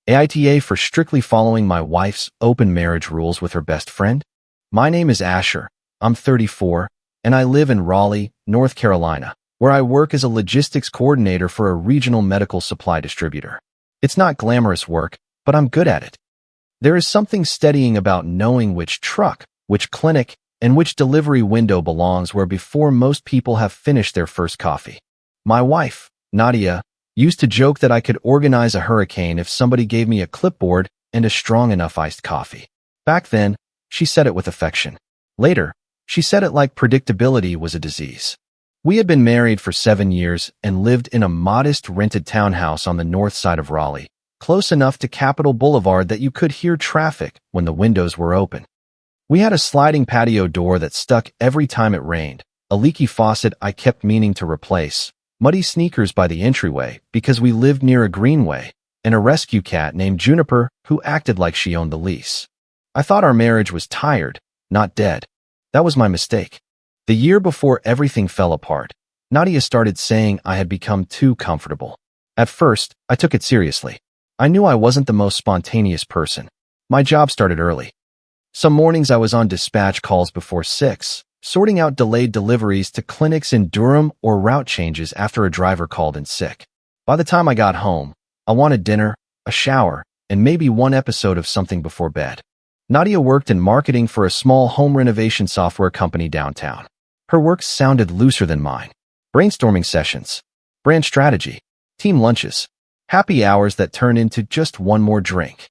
AITA for strictly following my wife's open marriage rules with her best friend? My name is Asher. I'm 34, and I live in Raleigh, North Carolina, where I work as a logistics coordinator for a regional medical supply distributor. It's not glamorous work, but I'm good at it. There is something steadying about knowing which truck, which clinic, and which delivery window belongs where before most people have finished their first coffee. My wife, Nadia, used to joke that I could organize a hurricane if somebody gave me a clipboard and a strong enough iced coffee. Back then, she said it with affection. Later, she said it like predictability was a disease. We had been married for 7 years and lived in a modest rented townhouse on the north side of Raleigh, close enough to Capitol Boulevard that you could hear traffic when the windows were open. We had a sliding patio door that stuck every time it rained, a leaky faucet I kept meaning to replace, muddy sneakers by the entryway because we lived near a greenway, and a rescue cat named Juniper who acted like she owned the lease. I thought our marriage was tired, not dead. That was my mistake. The year before everything fell apart, Nadia started saying I had become too comfortable. At first, I took it seriously. I knew I wasn't the most spontaneous person. My job started early. Some mornings I was on dispatch calls before 6, sorting out delayed deliveries to clinics in Durham or route changes after a driver called in sick. By the time I got home, I wanted dinner, a shower, and maybe one episode of something before bed. Nadia worked in marketing for a small home renovation software company downtown. Her work sounded looser than mine. Brainstorming sessions, brand strategy, team lunches, happy hours that turned into just one more drink.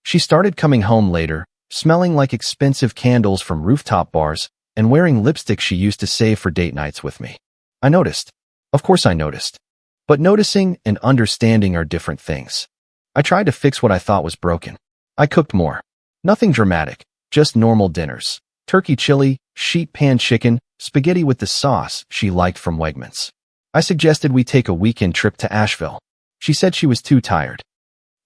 She started coming home later, smelling like expensive candles from rooftop bars, and wearing lipstick she used to save for date nights with me. I noticed. Of course I noticed. But noticing and understanding are different things. I tried to fix what I thought was broken. I cooked more. Nothing dramatic, just normal dinners. Turkey chili, sheet pan chicken, spaghetti with the sauce she liked from Wegmans. I suggested we take a weekend trip to Asheville. She said she was too tired.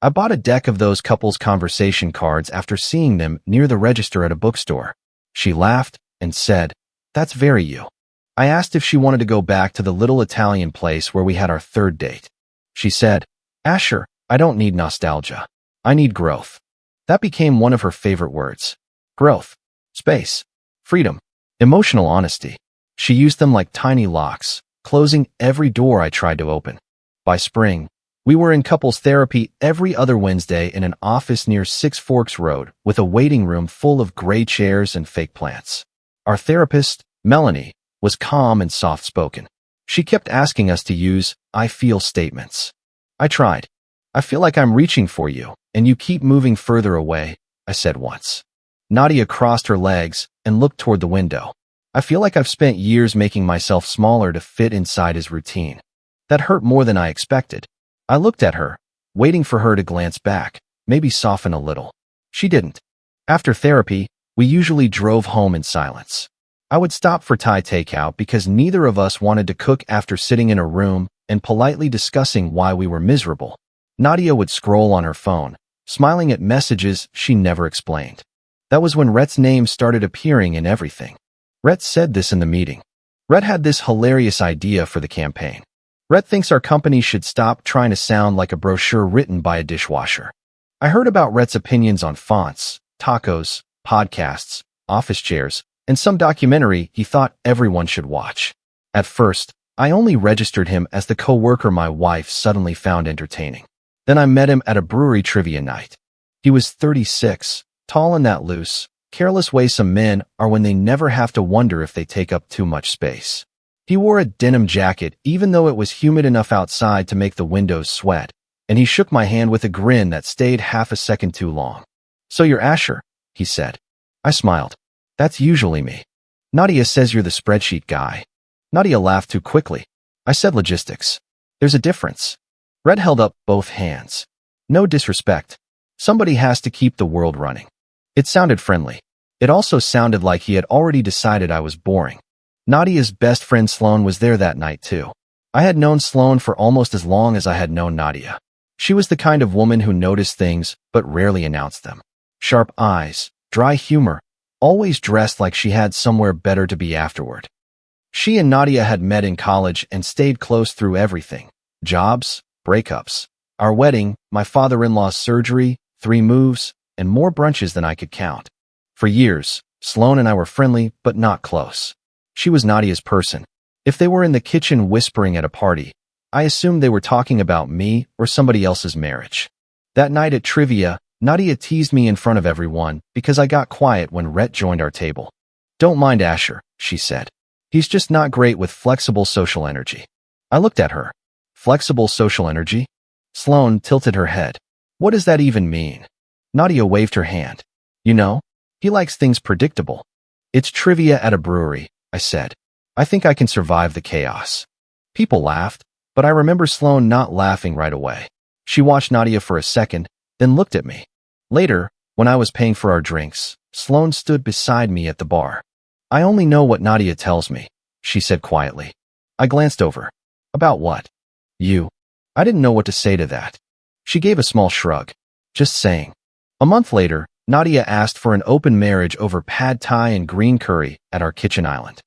I bought a deck of those couples conversation cards after seeing them near the register at a bookstore. She laughed and said, "That's very you." I asked if she wanted to go back to the little Italian place where we had our third date. She said, "Asher, I don't need nostalgia. I need growth." That became one of her favorite words. Growth, space, freedom, emotional honesty. She used them like tiny locks, closing every door I tried to open. By spring, we were in couples therapy every other Wednesday in an office near Six Forks Road with a waiting room full of gray chairs and fake plants. Our therapist, Melanie, was calm and soft-spoken. She kept asking us to use "I feel" statements. I tried. "I feel like I'm reaching for you, and you keep moving further away," I said once. Nadia crossed her legs and looked toward the window. "I feel like I've spent years making myself smaller to fit inside his routine." That hurt more than I expected. I looked at her, waiting for her to glance back, maybe soften a little. She didn't. After therapy, we usually drove home in silence. I would stop for Thai takeout because neither of us wanted to cook after sitting in a room and politely discussing why we were miserable. Nadia would scroll on her phone, smiling at messages she never explained. That was when Rhett's name started appearing in everything. Rhett said this in the meeting. Rhett had this hilarious idea for the campaign. Rhett thinks our company should stop trying to sound like a brochure written by a dishwasher. I heard about Rhett's opinions on fonts, tacos, podcasts, office chairs, and some documentary he thought everyone should watch. At first, I only registered him as the coworker my wife suddenly found entertaining. Then I met him at a brewery trivia night. He was 36, tall and that loose, careless way some men are when they never have to wonder if they take up too much space. He wore a denim jacket even though it was humid enough outside to make the windows sweat, and he shook my hand with a grin that stayed half a second too long. "So you're Asher," he said. I smiled. "That's usually me." "Nadia says you're the spreadsheet guy." Nadia laughed too quickly. I said logistics. "There's a difference." Red held up both hands. "No disrespect. Somebody has to keep the world running." It sounded friendly. It also sounded like he had already decided I was boring. Nadia's best friend Sloan was there that night too. I had known Sloan for almost as long as I had known Nadia. She was the kind of woman who noticed things but rarely announced them. Sharp eyes, dry humor, always dressed like she had somewhere better to be afterward. She and Nadia had met in college and stayed close through everything. Jobs, breakups, Our wedding, my father-in-law's surgery, 3 moves, and more brunches than I could count. For years, Sloan and I were friendly, but not close. She was Nadia's person. If they were in the kitchen whispering at a party, I assumed they were talking about me or somebody else's marriage. That night at trivia, Nadia teased me in front of everyone because I got quiet when Rhett joined our table. "Don't mind Asher," she said. "He's just not great with flexible social energy." I looked at her. Flexible social energy? Sloan tilted her head. "What does that even mean?" Nadia waved her hand. "You know, he likes things predictable." "It's trivia at a brewery," I said. "I think I can survive the chaos." People laughed, but I remember Sloan not laughing right away. She watched Nadia for a second, then looked at me. Later, when I was paying for our drinks, Sloan stood beside me at the bar. "I only know what Nadia tells me," she said quietly. I glanced over. "About what?" "You." I didn't know what to say to that. She gave a small shrug. "Just saying." A month later, Nadia asked for an open marriage over pad thai and green curry at our kitchen island.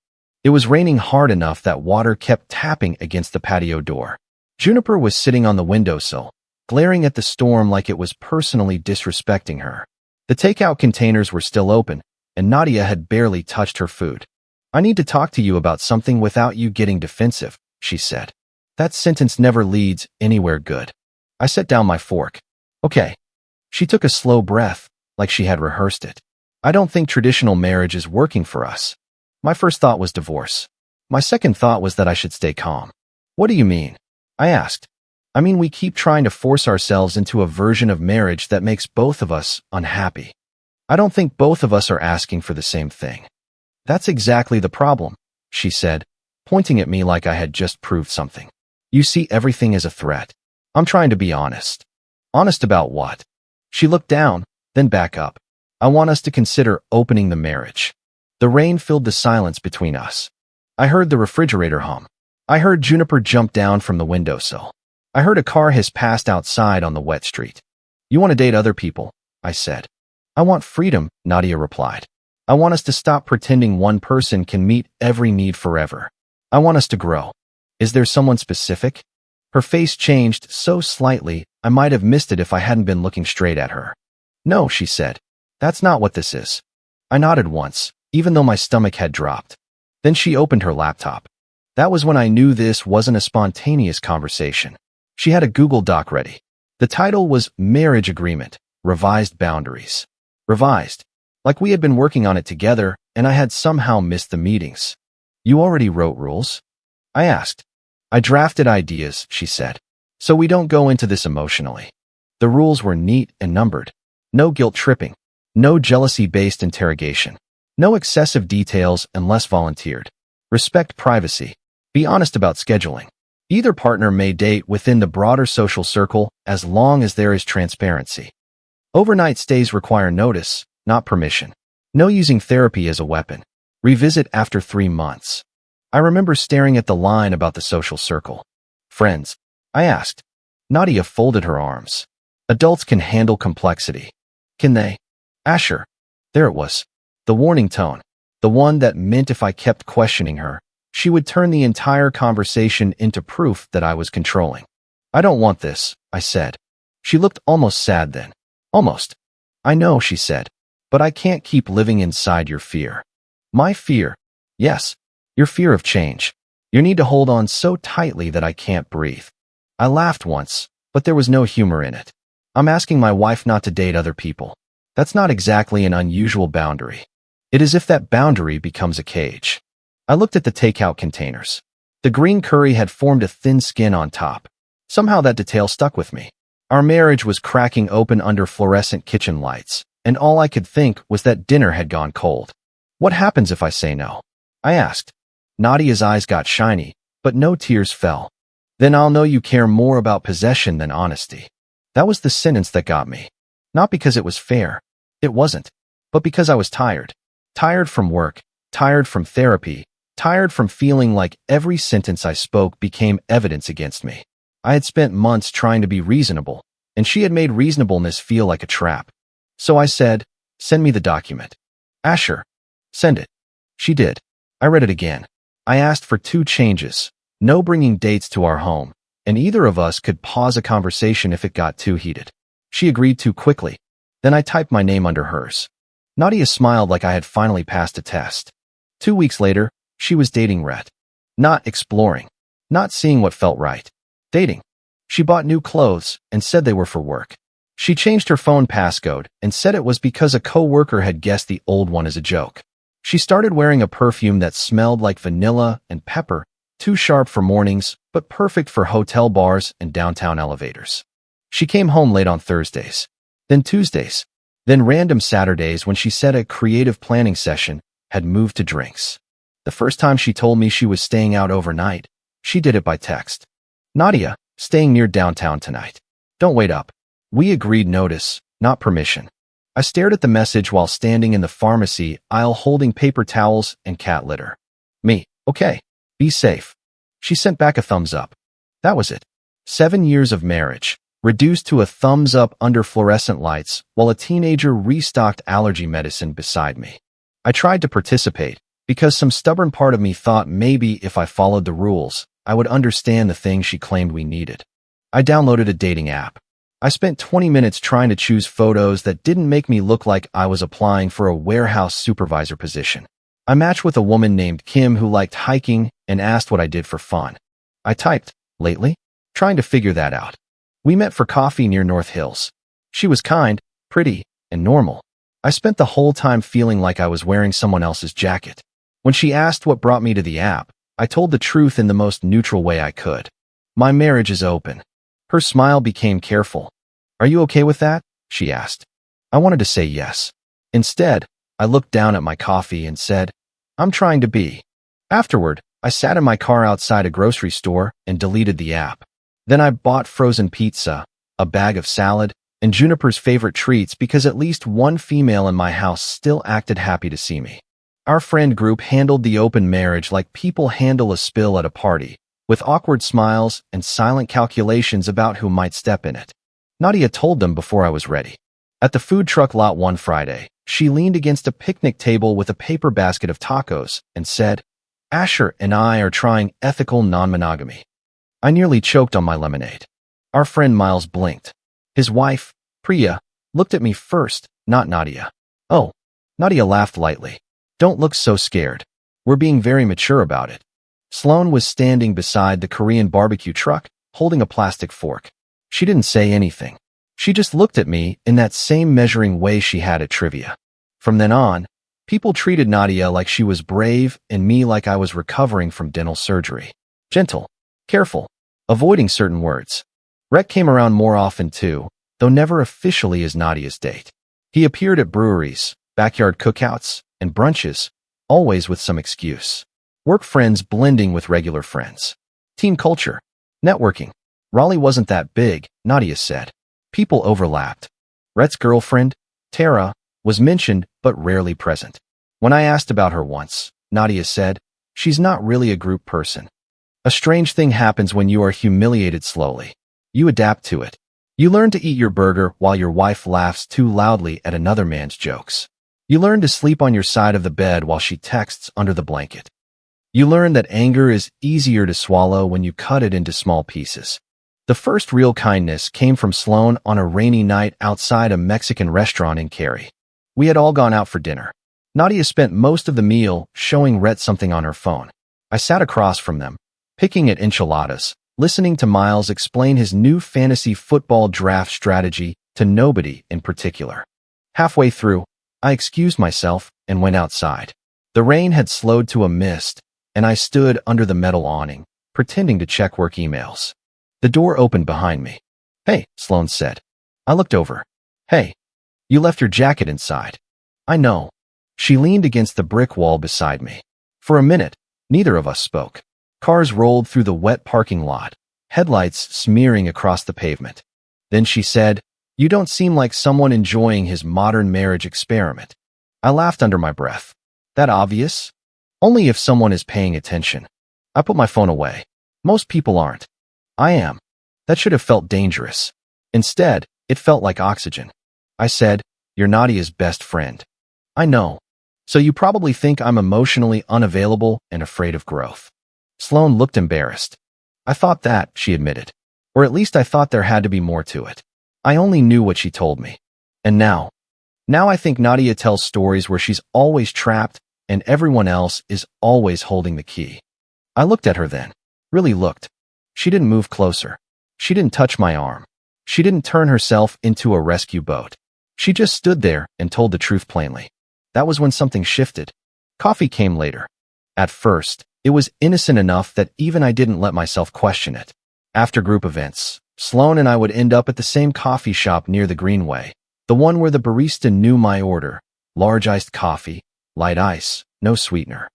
It was raining hard enough that water kept tapping against the patio door. Juniper was sitting on the windowsill, glaring at the storm like it was personally disrespecting her. The takeout containers were still open, and Nadia had barely touched her food. "I need to talk to you about something without you getting defensive," she said. That sentence never leads anywhere good. I set down my fork. "Okay." She took a slow breath, like she had rehearsed it. "I don't think traditional marriage is working for us." My first thought was divorce. My second thought was that I should stay calm. "What do you mean?" I asked. "I mean, we keep trying to force ourselves into a version of marriage that makes both of us unhappy. I don't think both of us are asking for the same thing." "That's exactly the problem," she said, pointing at me like I had just proved something. "You see everything as a threat." "I'm trying to be honest." "Honest about what?" She looked down, then back up. "I want us to consider opening the marriage." The rain filled the silence between us. I heard the refrigerator hum. I heard Juniper jump down from the windowsill. I heard a car hiss past outside on the wet street. "You want to date other people," I said. "I want freedom," Nadia replied. "I want us to stop pretending one person can meet every need forever. I want us to grow." "Is there someone specific?" Her face changed so slightly I might have missed it if I hadn't been looking straight at her. "No," she said. "That's not what this is." I nodded once, even though my stomach had dropped. Then she opened her laptop. That was when I knew this wasn't a spontaneous conversation. She had a Google Doc ready. The title was Marriage Agreement, Revised Boundaries. Revised. Like we had been working on it together, and I had somehow missed the meetings. "You already wrote rules?" I asked. "I drafted ideas," she said, "so we don't go into this emotionally." The rules were neat and numbered. No guilt tripping. No jealousy-based interrogation. No excessive details unless volunteered. Respect privacy. Be honest about scheduling. Either partner may date within the broader social circle as long as there is transparency. Overnight stays require notice, not permission. No using therapy as a weapon. Revisit after 3 months. I remember staring at the line about the social circle. "Friends?" I asked. Nadia folded her arms. "Adults can handle complexity." "Can they?" "Asher." There it was. The warning tone. The one that meant if I kept questioning her, she would turn the entire conversation into proof that I was controlling. "I don't want this," I said. She looked almost sad then. "Almost." "I know," she said, "but I can't keep living inside your fear." "My fear?" "Yes. Your fear of change. You need to hold on so tightly that I can't breathe." I laughed once, but there was no humor in it. "I'm asking my wife not to date other people. That's not exactly an unusual boundary. It is if that boundary becomes a cage." I looked at the takeout containers. The green curry had formed a thin skin on top. Somehow that detail stuck with me. Our marriage was cracking open under fluorescent kitchen lights, and all I could think was that dinner had gone cold. "What happens if I say no?" I asked. Nadia's eyes got shiny, but no tears fell. "Then I'll know you care more about possession than honesty." That was the sentence that got me. Not because it was fair. It wasn't. But because I was tired. Tired from work. Tired from therapy. Tired from feeling like every sentence I spoke became evidence against me. I had spent months trying to be reasonable, and she had made reasonableness feel like a trap. So I said, "Send me the document." "Asher." "Send it." She did. I read it again. I asked for 2 changes. No bringing dates to our home, and either of us could pause a conversation if it got too heated. She agreed too quickly. Then I typed my name under hers. Nadia smiled like I had finally passed a test. 2 weeks later, she was dating Rhett. Not exploring. Not seeing what felt right. Dating. She bought new clothes and said they were for work. She changed her phone passcode and said it was because a coworker had guessed the old one as a joke. She started wearing a perfume that smelled like vanilla and pepper, too sharp for mornings, but perfect for hotel bars and downtown elevators. She came home late on Thursdays, then Tuesdays, then random Saturdays when she said a creative planning session had moved to drinks. The first time she told me she was staying out overnight, she did it by text. Nadia, staying near downtown tonight. Don't wait up. We agreed notice, not permission. I stared at the message while standing in the pharmacy aisle holding paper towels and cat litter. Me, okay. Be safe. She sent back a thumbs up. That was it. 7 years of marriage, reduced to a thumbs up under fluorescent lights while a teenager restocked allergy medicine beside me. I tried to participate because some stubborn part of me thought maybe if I followed the rules, I would understand the thing she claimed we needed. I downloaded a dating app. I spent 20 minutes trying to choose photos that didn't make me look like I was applying for a warehouse supervisor position. I matched with a woman named Kim who liked hiking and asked what I did for fun. I typed, lately? Trying to figure that out. We met for coffee near North Hills. She was kind, pretty, and normal. I spent the whole time feeling like I was wearing someone else's jacket. When she asked what brought me to the app, I told the truth in the most neutral way I could. My marriage is open. Her smile became careful. Are you okay with that? She asked. I wanted to say yes. Instead, I looked down at my coffee and said, I'm trying to be. Afterward, I sat in my car outside a grocery store and deleted the app. Then I bought frozen pizza, a bag of salad, and Juniper's favorite treats because at least one female in my house still acted happy to see me. Our friend group handled the open marriage like people handle a spill at a party, with awkward smiles and silent calculations about who might step in it. Nadia told them before I was ready. At the food truck lot one Friday, she leaned against a picnic table with a paper basket of tacos and said, Asher and I are trying ethical non-monogamy. I nearly choked on my lemonade. Our friend Miles blinked. His wife, Priya, looked at me first, not Nadia. Oh, Nadia laughed lightly. Don't look so scared. We're being very mature about it. Sloane was standing beside the Korean barbecue truck, holding a plastic fork. She didn't say anything. She just looked at me in that same measuring way she had at trivia. From then on, people treated Nadia like she was brave and me like I was recovering from dental surgery. Gentle, careful, avoiding certain words. Rhett came around more often too, though never officially as Nadia's date. He appeared at breweries, backyard cookouts, and brunches, always with some excuse. Work friends blending with regular friends. Team culture. Networking. Raleigh wasn't that big, Nadia said. People overlapped. Rhett's girlfriend, Tara, was mentioned but rarely present. When I asked about her once, Nadia said, she's not really a group person. A strange thing happens when you are humiliated slowly. You adapt to it. You learn to eat your burger while your wife laughs too loudly at another man's jokes. You learn to sleep on your side of the bed while she texts under the blanket. You learn that anger is easier to swallow when you cut it into small pieces. The first real kindness came from Sloane on a rainy night outside a Mexican restaurant in Cary. We had all gone out for dinner. Nadia spent most of the meal showing Rhett something on her phone. I sat across from them, picking at enchiladas, listening to Miles explain his new fantasy football draft strategy to nobody in particular. Halfway through, I excused myself and went outside. The rain had slowed to a mist, and I stood under the metal awning, pretending to check work emails. The door opened behind me. Hey, Sloane said. I looked over. Hey, you left your jacket inside. I know. She leaned against the brick wall beside me. For a minute, neither of us spoke. Cars rolled through the wet parking lot, headlights smearing across the pavement. Then she said, You don't seem like someone enjoying his modern marriage experiment. I laughed under my breath. That obvious? Only if someone is paying attention. I put my phone away. Most people aren't. I am. That should have felt dangerous. Instead, it felt like oxygen. I said, You're Nadia's best friend. I know. So you probably think I'm emotionally unavailable and afraid of growth. Sloane looked embarrassed. I thought that, she admitted. Or at least I thought there had to be more to it. I only knew what she told me. And now I think Nadia tells stories where she's always trapped and everyone else is always holding the key. I looked at her then. Really looked. She didn't move closer. She didn't touch my arm. She didn't turn herself into a rescue boat. She just stood there and told the truth plainly. That was when something shifted. Coffee came later. At first, it was innocent enough that even I didn't let myself question it. After group events, Sloan and I would end up at the same coffee shop near the Greenway, the one where the barista knew my order: large iced coffee, light ice, no sweetener.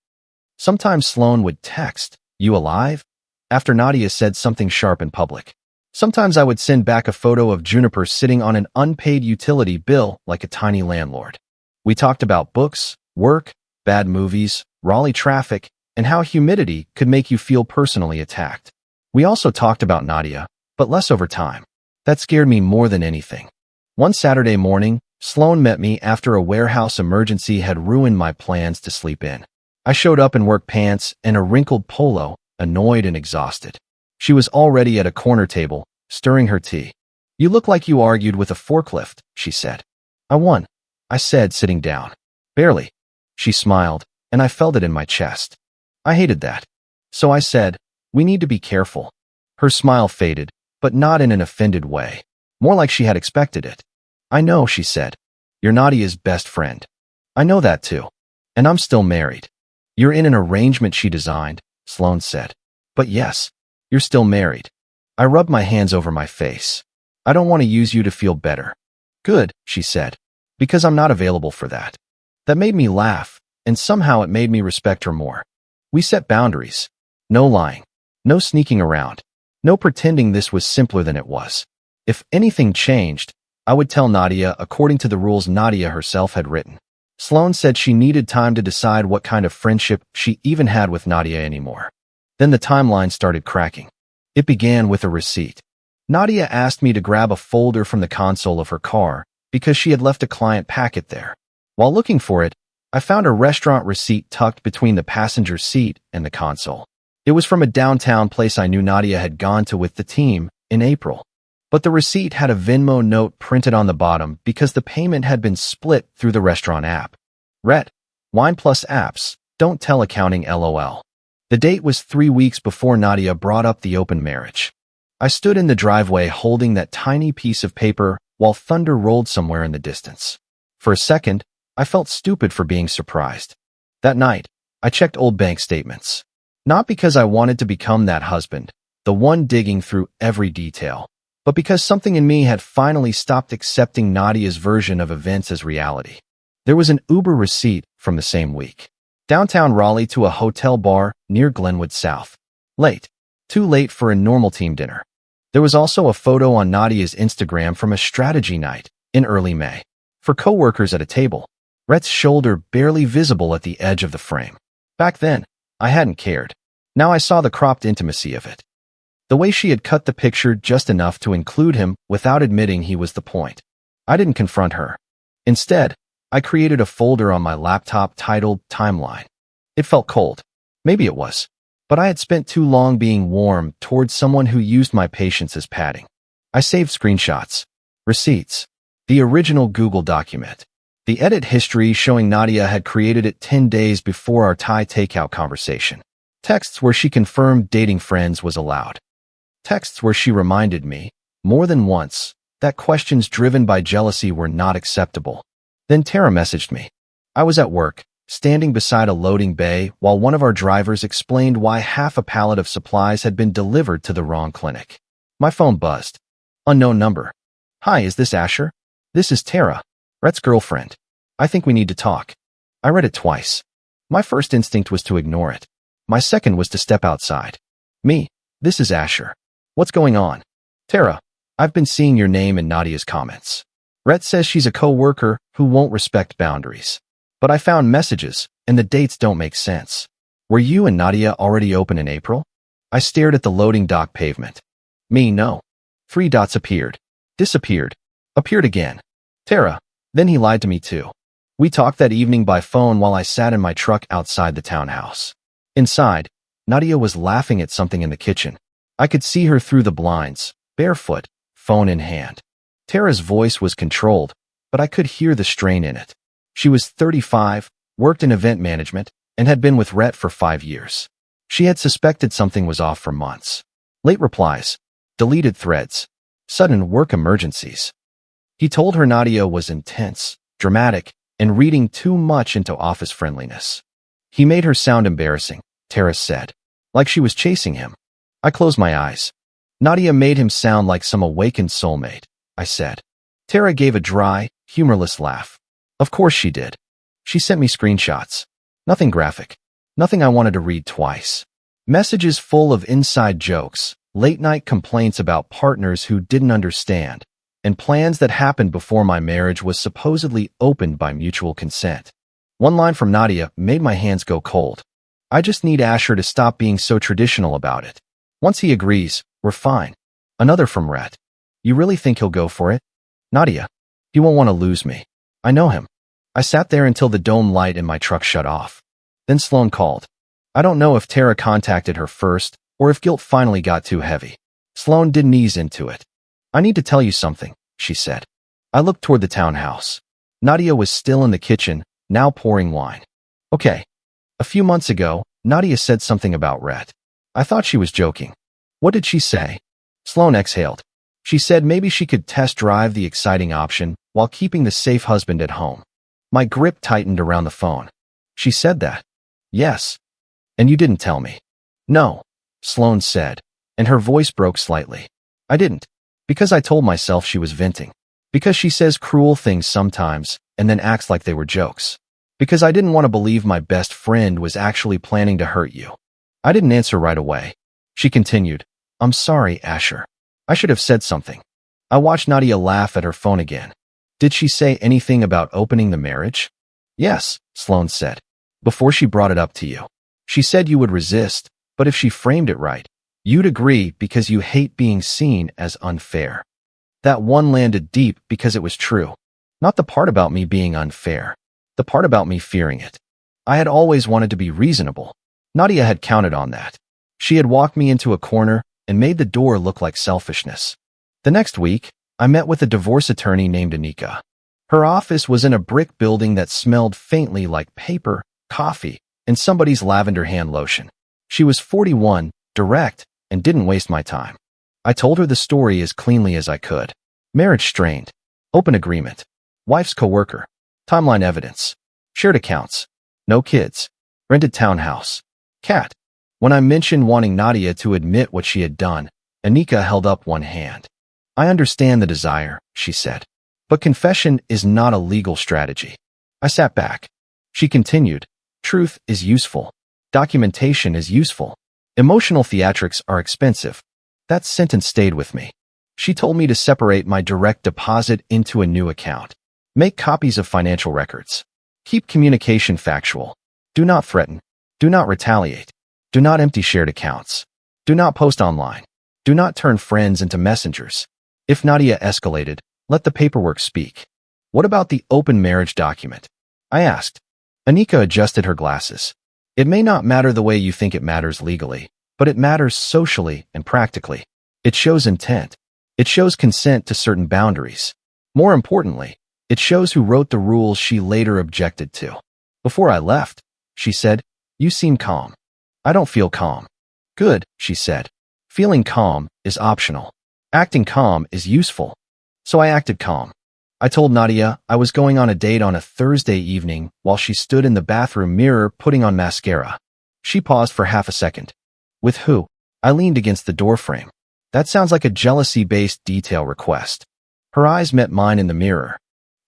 Sometimes Sloan would text, "You alive?" after Nadia said something sharp in public. Sometimes I would send back a photo of Juniper sitting on an unpaid utility bill like a tiny landlord. We talked about books, work, bad movies, Raleigh traffic, and how humidity could make you feel personally attacked. We also talked about Nadia, but less over time. That scared me more than anything. One Saturday morning, Sloan met me after a warehouse emergency had ruined my plans to sleep in. I showed up in work pants and a wrinkled polo, annoyed and exhausted. She was already at a corner table, stirring her tea. "You look like you argued with a forklift," she said. "I won," I said, sitting down. "Barely." She smiled, and I felt it in my chest. I hated that. So I said, "We need to be careful." Her smile faded, but not in an offended way. More like she had expected it. "I know," she said. "You're Nadia's best friend." "I know that too. And I'm still married." "You're in an arrangement she designed," Sloan said. "But yes, you're still married." I rubbed my hands over my face. "I don't want to use you to feel better." "Good," she said. "Because I'm not available for that." That made me laugh, and somehow it made me respect her more. We set boundaries. No lying. No sneaking around. No pretending this was simpler than it was. If anything changed, I would tell Nadia according to the rules Nadia herself had written. Sloan said she needed time to decide what kind of friendship she even had with Nadia anymore. Then the timeline started cracking. It began with a receipt. Nadia asked me to grab a folder from the console of her car because she had left a client packet there. While looking for it, I found a restaurant receipt tucked between the passenger seat and the console. It was from a downtown place I knew Nadia had gone to with the team in April. But the receipt had a Venmo note printed on the bottom because the payment had been split through the restaurant app. Rhett, Wine Plus apps, don't tell accounting LOL. The date was 3 weeks before Nadia brought up the open marriage. I stood in the driveway holding that tiny piece of paper while thunder rolled somewhere in the distance. For a second, I felt stupid for being surprised. That night, I checked old bank statements. Not because I wanted to become that husband, the one digging through every detail, but because something in me had finally stopped accepting Nadia's version of events as reality. There was an Uber receipt from the same week. Downtown Raleigh to a hotel bar near Glenwood South. Late. Too late for a normal team dinner. There was also a photo on Nadia's Instagram from a strategy night in early May. For coworkers at a table. Rhett's shoulder barely visible at the edge of the frame. Back then, I hadn't cared. Now I saw the cropped intimacy of it. The way she had cut the picture just enough to include him without admitting he was the point. I didn't confront her. Instead, I created a folder on my laptop titled Timeline. It felt cold. Maybe it was. But I had spent too long being warm towards someone who used my patience as padding. I saved screenshots, receipts, the original Google document, the edit history showing Nadia had created it 10 days before our Thai takeout conversation. Texts where she confirmed dating friends was allowed. Texts where she reminded me, more than once, that questions driven by jealousy were not acceptable. Then Tara messaged me. I was at work, standing beside a loading bay while one of our drivers explained why half a pallet of supplies had been delivered to the wrong clinic. My phone buzzed. Unknown number. "Hi, is this Asher? This is Tara, Rhett's girlfriend. I think we need to talk." I read it twice. My first instinct was to ignore it. My second was to step outside. "Me, this is Asher. What's going on?" "Tara, I've been seeing your name in Nadia's comments. Rhett says she's a coworker who won't respect boundaries. But I found messages, and the dates don't make sense. Were you and Nadia already open in April?" I stared at the loading dock pavement. "Me, no." 3 dots appeared. Disappeared. Appeared again. "Tara." Then he lied to me too. We talked that evening by phone while I sat in my truck outside the townhouse. Inside, Nadia was laughing at something in the kitchen. I could see her through the blinds, barefoot, phone in hand. Tara's voice was controlled, but I could hear the strain in it. She was 35, worked in event management, and had been with Rhett for 5 years. She had suspected something was off for months. Late replies, deleted threads, sudden work emergencies. He told her Nadia was intense, dramatic, and reading too much into office friendliness. He made her sound embarrassing, Tara said, like she was chasing him. I closed my eyes. Nadia made him sound like some awakened soulmate, I said. Tara gave a dry, humorless laugh. Of course she did. She sent me screenshots. Nothing graphic. Nothing I wanted to read twice. Messages full of inside jokes, late-night complaints about partners who didn't understand, and plans that happened before my marriage was supposedly opened by mutual consent. One line from Nadia made my hands go cold. I just need Asher to stop being so traditional about it. Once he agrees, we're fine. Another from Rhett. You really think he'll go for it? Nadia. He won't want to lose me. I know him. I sat there until the dome light in my truck shut off. Then Sloan called. I don't know if Tara contacted her first or if guilt finally got too heavy. Sloan didn't ease into it. I need to tell you something, she said. I looked toward the townhouse. Nadia was still in the kitchen, now pouring wine. Okay. A few months ago, Nadia said something about Rhett. I thought she was joking. What did she say? Sloan exhaled. She said maybe she could test drive the exciting option while keeping the safe husband at home. My grip tightened around the phone. She said that. Yes. And you didn't tell me. No, Sloan said, and her voice broke slightly. I didn't. Because I told myself she was venting. Because she says cruel things sometimes and then acts like they were jokes. Because I didn't want to believe my best friend was actually planning to hurt you. I didn't answer right away. She continued, I'm sorry, Asher. I should have said something. I watched Nadia laugh at her phone again. Did she say anything about opening the marriage? Yes, Sloan said. Before she brought it up to you. She said you would resist, but if she framed it right, you'd agree because you hate being seen as unfair. That one landed deep because it was true. Not the part about me being unfair. The part about me fearing it. I had always wanted to be reasonable. Nadia had counted on that. She had walked me into a corner and made the door look like selfishness. The next week, I met with a divorce attorney named Anika. Her office was in a brick building that smelled faintly like paper, coffee, and somebody's lavender hand lotion. She was 41, direct, and didn't waste my time. I told her the story as cleanly as I could. Marriage strained. Open agreement. Wife's coworker. Timeline evidence. Shared accounts. No kids. Rented townhouse. Cat. When I mentioned wanting Nadia to admit what she had done, Anika held up one hand. I understand the desire, she said. But confession is not a legal strategy. I sat back. She continued, truth is useful. Documentation is useful. Emotional theatrics are expensive. That sentence stayed with me. She told me to separate my direct deposit into a new account. Make copies of financial records. Keep communication factual. Do not threaten. Do not retaliate. Do not empty shared accounts. Do not post online. Do not turn friends into messengers. If Nadia escalated, let the paperwork speak. What about the open marriage document? I asked. Anika adjusted her glasses. It may not matter the way you think it matters legally, but it matters socially and practically. It shows intent. It shows consent to certain boundaries. More importantly, it shows who wrote the rules she later objected to. Before I left, she said, you seem calm. I don't feel calm. Good, she said. Feeling calm is optional. Acting calm is useful. So I acted calm. I told Nadia I was going on a date on a Thursday evening while she stood in the bathroom mirror putting on mascara. She paused for half a second. With who? I leaned against the doorframe. That sounds like a jealousy-based detail request. Her eyes met mine in the mirror.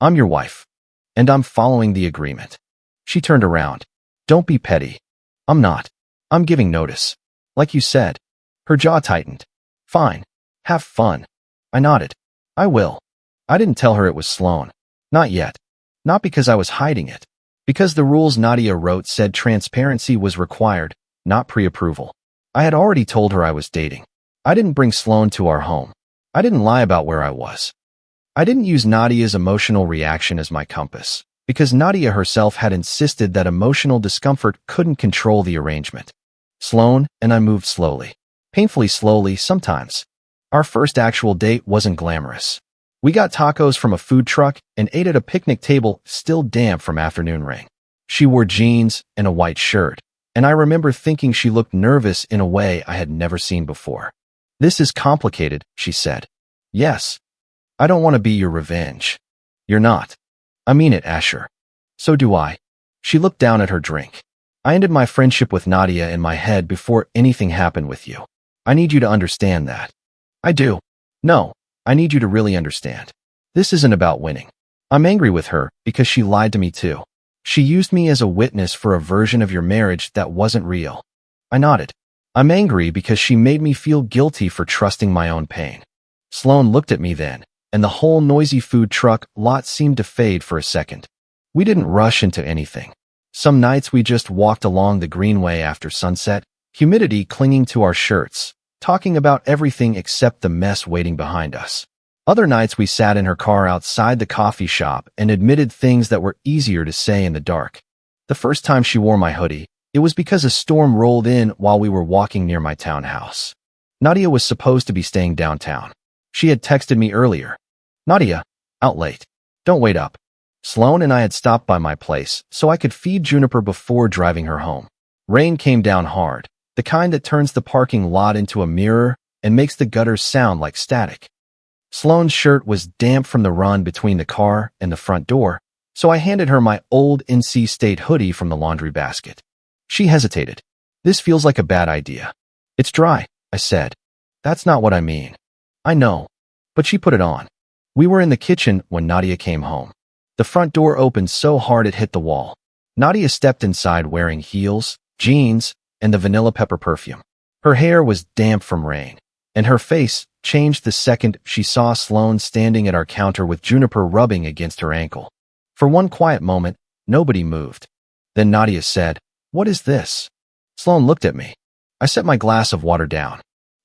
I'm your wife. And I'm following the agreement. She turned around. Don't be petty. I'm not. I'm giving notice. Like you said. Her jaw tightened. Fine. Have fun. I nodded. I will. I didn't tell her it was Sloan. Not yet. Not because I was hiding it. Because the rules Nadia wrote said transparency was required, not pre-approval. I had already told her I was dating. I didn't bring Sloan to our home. I didn't lie about where I was. I didn't use Nadia's emotional reaction as my compass, because Nadia herself had insisted that emotional discomfort couldn't control the arrangement. Sloan and I moved slowly. Painfully slowly sometimes. Our first actual date wasn't glamorous. We got tacos from a food truck and ate at a picnic table still damp from afternoon rain. She wore jeans and a white shirt, and I remember thinking she looked nervous in a way I had never seen before. "This is complicated," she said. "Yes. I don't want to be your revenge." "You're not." "I mean it, Asher." "So do I." She looked down at her drink. "I ended my friendship with Nadia in my head before anything happened with you. I need you to understand that." "I do." "No, I need you to really understand. This isn't about winning. I'm angry with her because she lied to me too. She used me as a witness for a version of your marriage that wasn't real." I nodded. "I'm angry because she made me feel guilty for trusting my own pain." Sloan looked at me then, and the whole noisy food truck lot seemed to fade for a second. We didn't rush into anything. Some nights we just walked along the greenway after sunset, humidity clinging to our shirts, talking about everything except the mess waiting behind us. Other nights we sat in her car outside the coffee shop and admitted things that were easier to say in the dark. The first time she wore my hoodie, it was because a storm rolled in while we were walking near my townhouse. Nadia was supposed to be staying downtown. She had texted me earlier. "Nadia, out late. Don't wait up." Sloan and I had stopped by my place so I could feed Juniper before driving her home. Rain came down hard, the kind that turns the parking lot into a mirror and makes the gutters sound like static. Sloan's shirt was damp from the run between the car and the front door, so I handed her my old NC State hoodie from the laundry basket. She hesitated. "This feels like a bad idea." "It's dry," I said. "That's not what I mean." "I know." But she put it on. We were in the kitchen when Nadia came home. The front door opened so hard it hit the wall. Nadia stepped inside wearing heels, jeans, and the vanilla pepper perfume. Her hair was damp from rain, and her face changed the second she saw Sloan standing at our counter with Juniper rubbing against her ankle. For one quiet moment, nobody moved. Then Nadia said, "What is this?" Sloan looked at me. I set my glass of water down.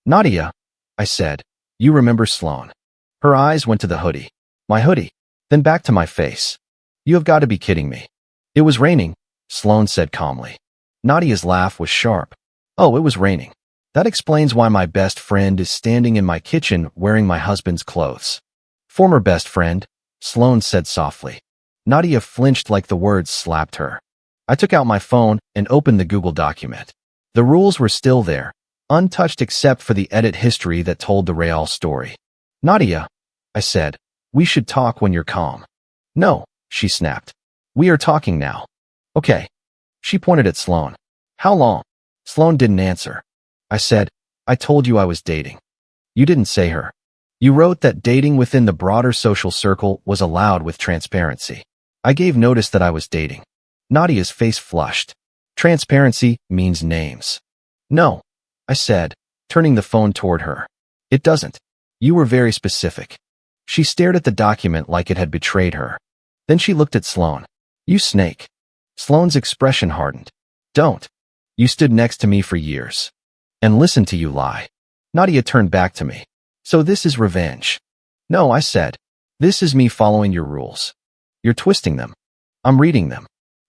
"Nadia," I said, "you remember Sloan." Her eyes went to the hoodie. "My hoodie?" Then back to my face. "You have got to be kidding me." "It was raining," Sloan said calmly. Nadia's laugh was sharp. "Oh, it was raining. That explains why my best friend is standing in my kitchen wearing my husband's clothes." "Former best friend," Sloan said softly. Nadia flinched like the words slapped her. I took out my phone and opened the Google document. The rules were still there, untouched except for the edit history that told the real story. "Nadia," I said, "we should talk when you're calm." "No," she snapped. "We are talking now." "Okay." She pointed at Sloan. "How long?" Sloan didn't answer. I said, "I told you I was dating." "You didn't say her. You wrote that dating within the broader social circle was allowed with transparency." I gave notice that I was dating. Nadia's face flushed. "Transparency means names." "No," I said, turning the phone toward her. "It doesn't. You were very specific." She stared at the document like it had betrayed her. Then she looked at Sloan. "You snake." Sloan's expression hardened. "Don't. You stood next to me for years. And listened to you lie." Nadia turned back to me. "So this is revenge?" "No," I said. "This is me following your rules." "You're twisting them." "I'm reading them."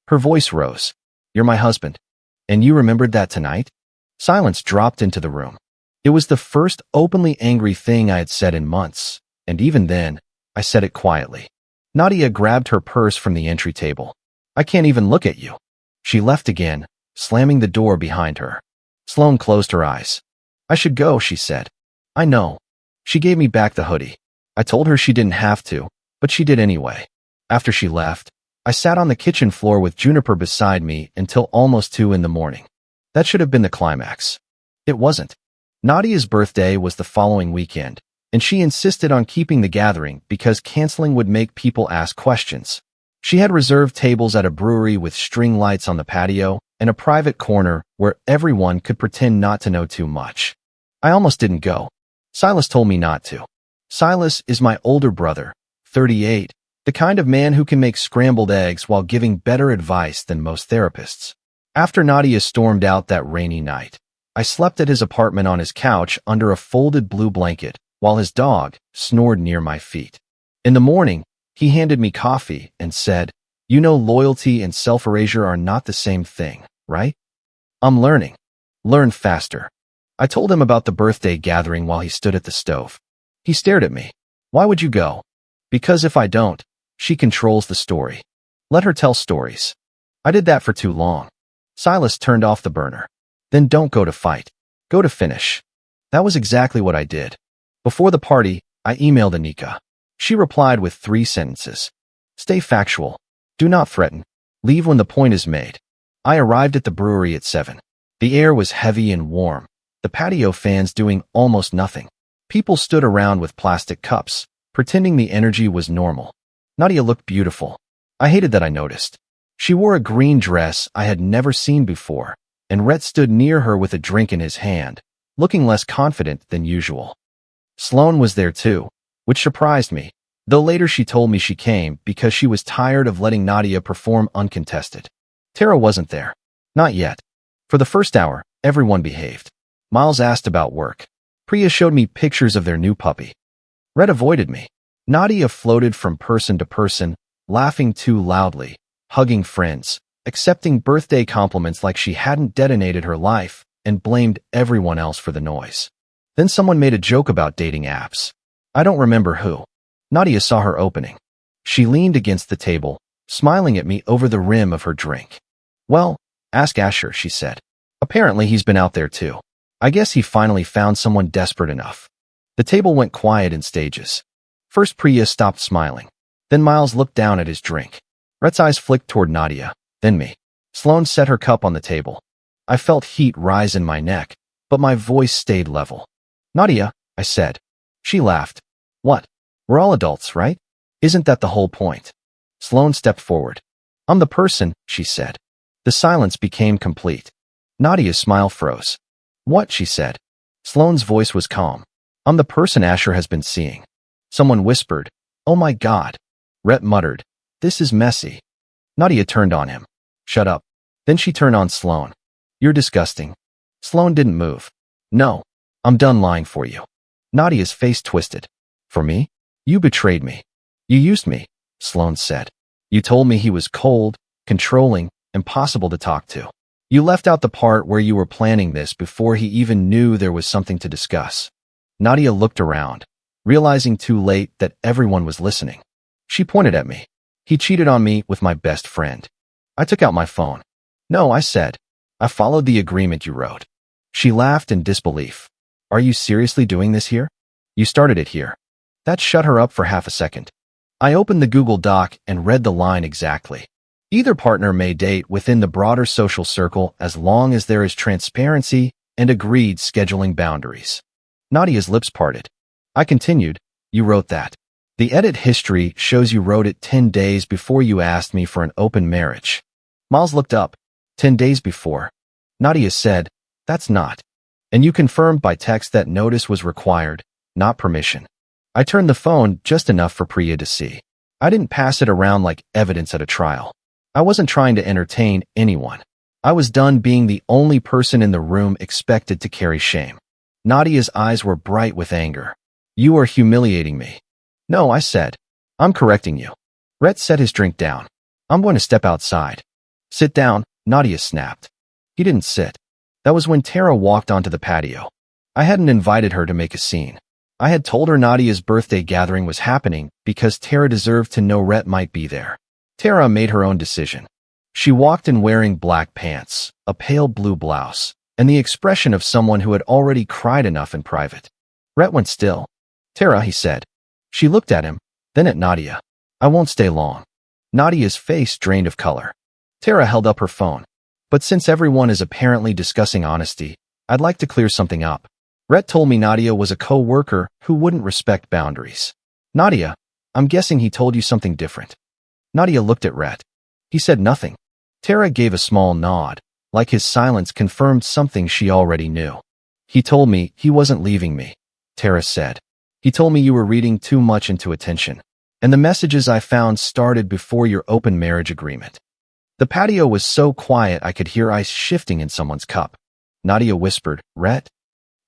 Her voice rose. "You're my husband. And you remembered that tonight?" Silence dropped into the room. It was the first openly angry thing I had said in months, and even then, I said it quietly. Nadia grabbed her purse from the entry table. "I can't even look at you." She left again, slamming the door behind her. Sloan closed her eyes. "I should go," she said. "I know." She gave me back the hoodie. I told her she didn't have to, but she did anyway. After she left, I sat on the kitchen floor with Juniper beside me until almost 2 in the morning. That should have been the climax. It wasn't. Nadia's birthday was the following weekend, and she insisted on keeping the gathering because canceling would make people ask questions. She had reserved tables at a brewery with string lights on the patio and a private corner where everyone could pretend not to know too much. I almost didn't go. Silas told me not to. Silas is my older brother, 38, the kind of man who can make scrambled eggs while giving better advice than most therapists. After Nadia stormed out that rainy night, I slept at his apartment on his couch under a folded blue blanket while his dog snored near my feet. In the morning, he handed me coffee and said, "You know, loyalty and self-erasure are not the same thing, right?" "I'm learning." "Learn faster." I told him about the birthday gathering while he stood at the stove. He stared at me. Why would you go? Because if I don't, she controls the story. Let her tell stories. I did that for too long. Silas turned off the burner. Then don't go to fight. Go to finish. That was exactly what I did. Before the party, I emailed Anika. She replied with 3 sentences. Stay factual. Do not threaten. Leave when the point is made. I arrived at the brewery at 7. The air was heavy and warm, the patio fans doing almost nothing. People stood around with plastic cups, pretending the energy was normal. Nadia looked beautiful. I hated that I noticed. She wore a green dress I had never seen before, and Rhett stood near her with a drink in his hand, looking less confident than usual. Sloane was there too, which surprised me, though later she told me she came because she was tired of letting Nadia perform uncontested. Tara wasn't there. Not yet. For the first hour, everyone behaved. Miles asked about work. Priya showed me pictures of their new puppy. Rhett avoided me. Nadia floated from person to person, laughing too loudly, hugging friends, accepting birthday compliments like she hadn't detonated her life, and blamed everyone else for the noise. Then someone made a joke about dating apps. I don't remember who. Nadia saw her opening. She leaned against the table, smiling at me over the rim of her drink. Well, ask Asher, she said. Apparently he's been out there too. I guess he finally found someone desperate enough. The table went quiet in stages. First Priya stopped smiling. Then Miles looked down at his drink. Rhett's eyes flicked toward Nadia, then me. Sloane set her cup on the table. I felt heat rise in my neck, but my voice stayed level. Nadia, I said. She laughed. What? We're all adults, right? Isn't that the whole point? Sloane stepped forward. I'm the person, she said. The silence became complete. Nadia's smile froze. What? She said. Sloane's voice was calm. I'm the person Asher has been seeing. Someone whispered, Oh my God. Rhett muttered, This is messy. Nadia turned on him. Shut up. Then she turned on Sloane. You're disgusting. Sloane didn't move. No. I'm done lying for you. Nadia's face twisted. For me? You betrayed me. You used me, Sloane said. You told me he was cold, controlling, impossible to talk to. You left out the part where you were planning this before he even knew there was something to discuss. Nadia looked around, realizing too late that everyone was listening. She pointed at me. He cheated on me with my best friend. I took out my phone. No, I said. I followed the agreement you wrote. She laughed in disbelief. Are you seriously doing this here? You started it here. That shut her up for half a second. I opened the Google Doc and read the line exactly. Either partner may date within the broader social circle as long as there is transparency and agreed scheduling boundaries. Nadia's lips parted. I continued, You wrote that. The edit history shows you wrote it 10 days before you asked me for an open marriage. Miles looked up. 10 days before. Nadia said, That's not. And you confirmed by text that notice was required, not permission. I turned the phone just enough for Priya to see. I didn't pass it around like evidence at a trial. I wasn't trying to entertain anyone. I was done being the only person in the room expected to carry shame. Nadia's eyes were bright with anger. You are humiliating me. No, I said. I'm correcting you. Rhett set his drink down. I'm going to step outside. Sit down, Nadia snapped. He didn't sit. That was when Tara walked onto the patio. I hadn't invited her to make a scene. I had told her Nadia's birthday gathering was happening because Tara deserved to know Rhett might be there. Tara made her own decision. She walked in wearing black pants, a pale blue blouse, and the expression of someone who had already cried enough in private. Rhett went still. Tara, he said. She looked at him, then at Nadia. I won't stay long. Nadia's face drained of color. Tara held up her phone. But since everyone is apparently discussing honesty, I'd like to clear something up. Rhett told me Nadia was a co-worker who wouldn't respect boundaries. Nadia, I'm guessing he told you something different. Nadia looked at Rhett. He said nothing. Tara gave a small nod, like his silence confirmed something she already knew. He told me he wasn't leaving me, Tara said. He told me you were reading too much into attention, and the messages I found started before your open marriage agreement. The patio was so quiet I could hear ice shifting in someone's cup. Nadia whispered, Rhett?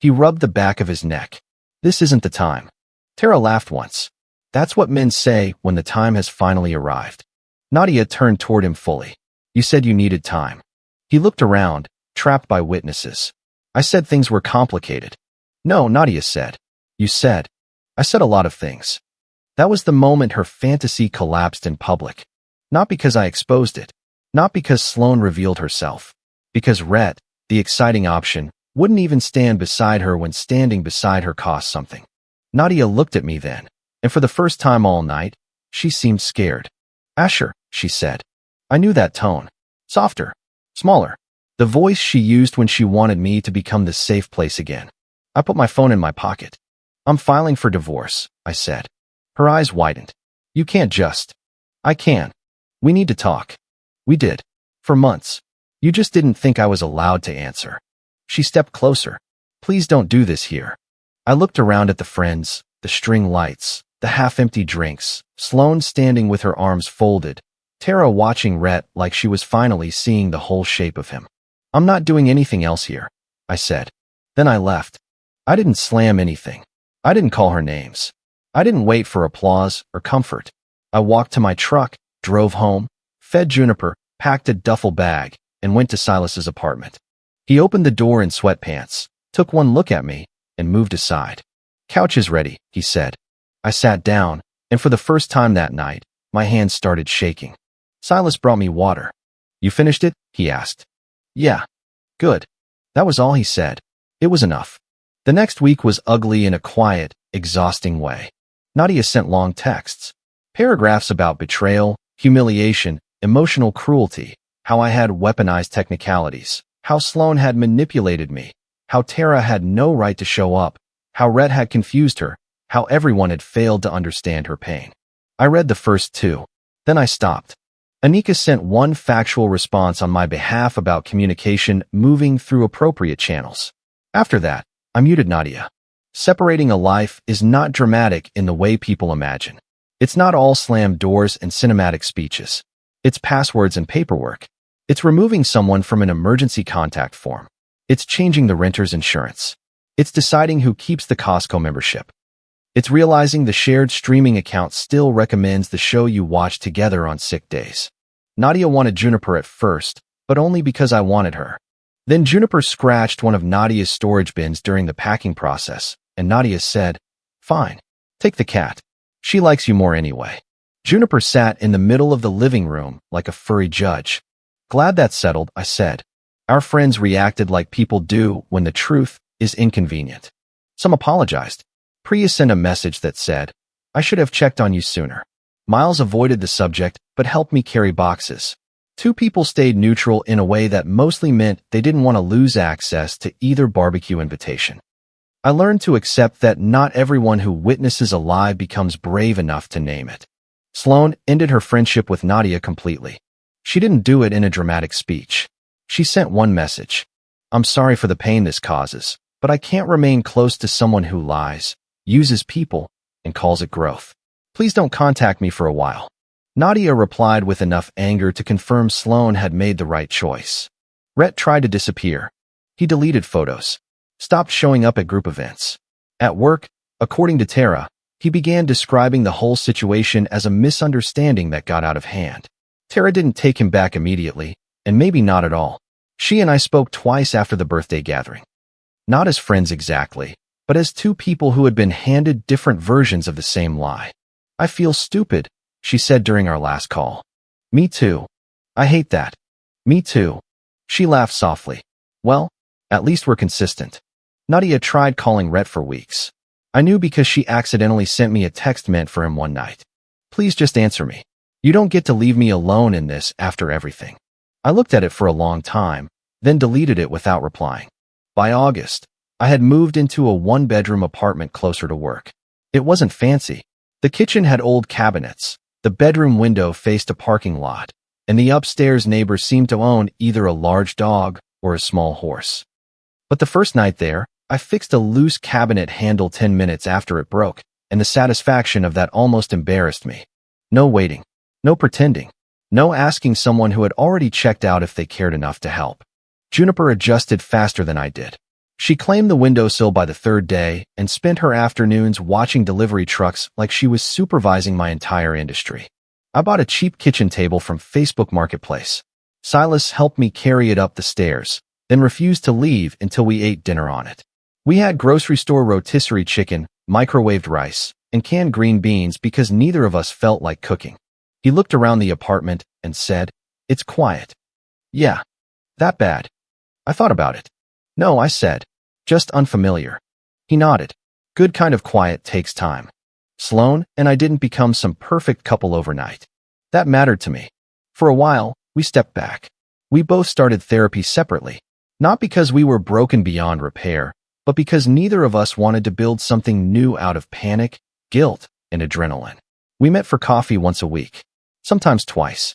He rubbed the back of his neck. This isn't the time. Tara laughed once. That's what men say when the time has finally arrived. Nadia turned toward him fully. You said you needed time. He looked around, trapped by witnesses. I said things were complicated. No, Nadia said. You said. I said a lot of things. That was the moment her fantasy collapsed in public. Not because I exposed it. Not because Sloane revealed herself. Because Rhett, the exciting option, wouldn't even stand beside her when standing beside her cost something. Nadia looked at me then, and for the first time all night, she seemed scared. Asher, she said. I knew that tone. Softer. Smaller. The voice she used when she wanted me to become the safe place again. I put my phone in my pocket. I'm filing for divorce, I said. Her eyes widened. You can't just. I can. We need to talk. We did. For months. You just didn't think I was allowed to answer. She stepped closer. Please don't do this here. I looked around at the friends, the string lights, the half-empty drinks, Sloane standing with her arms folded, Tara watching Rhett like she was finally seeing the whole shape of him. I'm not doing anything else here, I said. Then I left. I didn't slam anything. I didn't call her names. I didn't wait for applause or comfort. I walked to my truck, drove home, fed Juniper, packed a duffel bag, and went to Silas's apartment. He opened the door in sweatpants, took one look at me, and moved aside. Couch is ready, he said. I sat down, and for the first time that night, my hands started shaking. Silas brought me water. You finished it? He asked. Yeah. Good. That was all he said. It was enough. The next week was ugly in a quiet, exhausting way. Nadia sent long texts. Paragraphs about betrayal, humiliation, emotional cruelty, how I had weaponized technicalities, how Sloane had manipulated me, how Tara had no right to show up, how Rhett had confused her, how everyone had failed to understand her pain. I read the first two. Then I stopped. Anika sent one factual response on my behalf about communication moving through appropriate channels. After that, I muted Nadia. Separating a life is not dramatic in the way people imagine. It's not all slammed doors and cinematic speeches. It's passwords and paperwork. It's removing someone from an emergency contact form. It's changing the renter's insurance. It's deciding who keeps the Costco membership. It's realizing the shared streaming account still recommends the show you watch together on sick days. Nadia wanted Juniper at first, but only because I wanted her. Then Juniper scratched one of Nadia's storage bins during the packing process, and Nadia said, Fine, take the cat. She likes you more anyway. Juniper sat in the middle of the living room like a furry judge. Glad that's settled, I said. Our friends reacted like people do when the truth is inconvenient. Some apologized. Priya sent a message that said, I should have checked on you sooner. Miles avoided the subject, but helped me carry boxes. Two people stayed neutral in a way that mostly meant they didn't want to lose access to either barbecue invitation. I learned to accept that not everyone who witnesses a lie becomes brave enough to name it. Sloane ended her friendship with Nadia completely. She didn't do it in a dramatic speech. She sent one message. I'm sorry for the pain this causes, but I can't remain close to someone who lies, uses people, and calls it growth. Please don't contact me for a while. Nadia replied with enough anger to confirm Sloane had made the right choice. Rhett tried to disappear. He deleted photos, stopped showing up at group events. At work, according to Tara, he began describing the whole situation as a misunderstanding that got out of hand. Tara didn't take him back immediately, and maybe not at all. She and I spoke twice after the birthday gathering. Not as friends exactly, but as two people who had been handed different versions of the same lie. I feel stupid, she said during our last call. Me too. I hate that. Me too. She laughed softly. Well, at least we're consistent. Nadia tried calling Rhett for weeks. I knew because she accidentally sent me a text meant for him one night. Please just answer me. You don't get to leave me alone in this after everything. I looked at it for a long time, then deleted it without replying. By August, I had moved into a one-bedroom apartment closer to work. It wasn't fancy. The kitchen had old cabinets, the bedroom window faced a parking lot, and the upstairs neighbor seemed to own either a large dog or a small horse. But the first night there, I fixed a loose cabinet handle 10 minutes after it broke, and the satisfaction of that almost embarrassed me. No waiting. No pretending. No asking someone who had already checked out if they cared enough to help. Juniper adjusted faster than I did. She claimed the windowsill by the third day and spent her afternoons watching delivery trucks like she was supervising my entire industry. I bought a cheap kitchen table from Facebook Marketplace. Silas helped me carry it up the stairs, then refused to leave until we ate dinner on it. We had grocery store rotisserie chicken, microwaved rice, and canned green beans because neither of us felt like cooking. He looked around the apartment and said, "It's quiet." "Yeah, that bad?" I thought about it. "No," I said. "Just unfamiliar." He nodded. "Good kind of quiet takes time." Sloan and I didn't become some perfect couple overnight. That mattered to me. For a while, we stepped back. We both started therapy separately, not because we were broken beyond repair, but because neither of us wanted to build something new out of panic, guilt, and adrenaline. We met for coffee once a week, sometimes twice.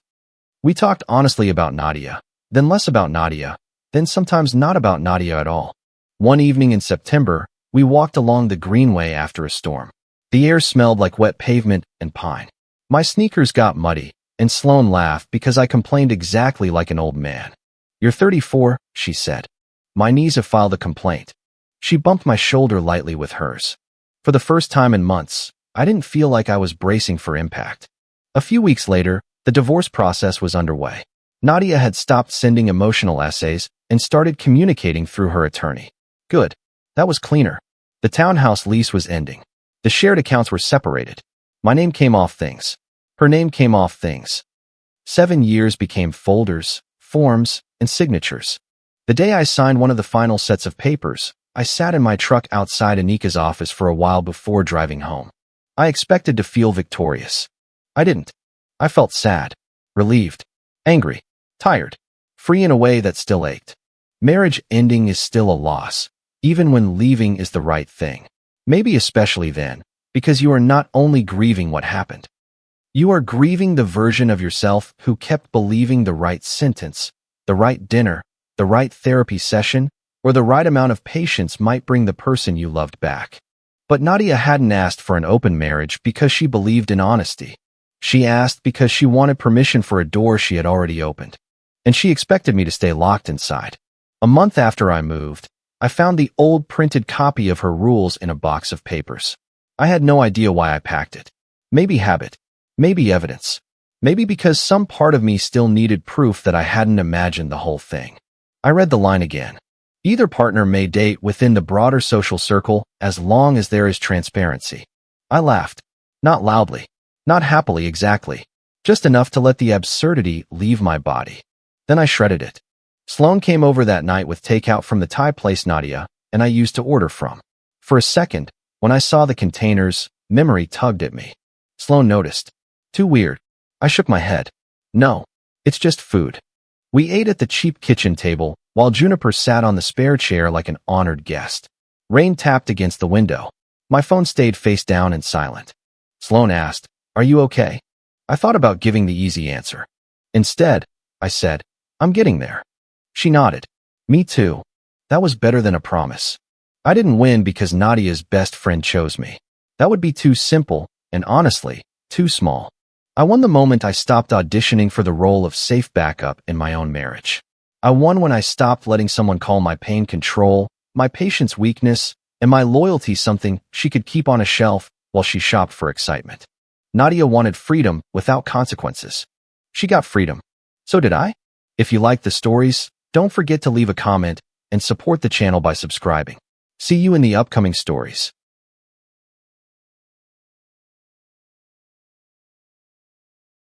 We talked honestly about Nadia, then less about Nadia, then sometimes not about Nadia at all. One evening in September, we walked along the greenway after a storm. The air smelled like wet pavement and pine. My sneakers got muddy, and Sloan laughed because I complained exactly like an old man. "You're 34, she said. My knees have filed a complaint. She bumped my shoulder lightly with hers. For the first time in months, I didn't feel like I was bracing for impact. A few weeks later, the divorce process was underway. Nadia had stopped sending emotional essays and started communicating through her attorney. Good. That was cleaner. The townhouse lease was ending. The shared accounts were separated. My name came off things. Her name came off things. 7 years became folders, forms, and signatures. The day I signed one of the final sets of papers, I sat in my truck outside Anika's office for a while before driving home. I expected to feel victorious. I didn't. I felt sad, relieved, angry, tired, free in a way that still ached. Marriage ending is still a loss, even when leaving is the right thing. Maybe especially then, because you are not only grieving what happened. You are grieving the version of yourself who kept believing the right sentence, the right dinner, the right therapy session, or the right amount of patience might bring the person you loved back. But Nadia hadn't asked for an open marriage because she believed in honesty. She asked because she wanted permission for a door she had already opened. And she expected me to stay locked inside. A month after I moved, I found the old printed copy of her rules in a box of papers. I had no idea why I packed it. Maybe habit. Maybe evidence. Maybe because some part of me still needed proof that I hadn't imagined the whole thing. I read the line again. Either partner may date within the broader social circle as long as there is transparency. I laughed. Not loudly. Not happily exactly. Just enough to let the absurdity leave my body. Then I shredded it. Sloan came over that night with takeout from the Thai place Nadia and I used to order from. For a second, when I saw the containers, memory tugged at me. Sloan noticed. Too weird. I shook my head. No, it's just food. We ate at the cheap kitchen table while Juniper sat on the spare chair like an honored guest. Rain tapped against the window. My phone stayed face down and silent. Sloan asked, "Are you okay?" I thought about giving the easy answer. Instead, I said, "I'm getting there." She nodded. Me too. That was better than a promise. I didn't win because Nadia's best friend chose me. That would be too simple, and honestly, too small. I won the moment I stopped auditioning for the role of safe backup in my own marriage. I won when I stopped letting someone call my pain control, my patience weakness, and my loyalty something she could keep on a shelf while she shopped for excitement. Nadia wanted freedom without consequences. She got freedom. So did I. If you like the stories, don't forget to leave a comment and support the channel by subscribing. See you in the upcoming stories.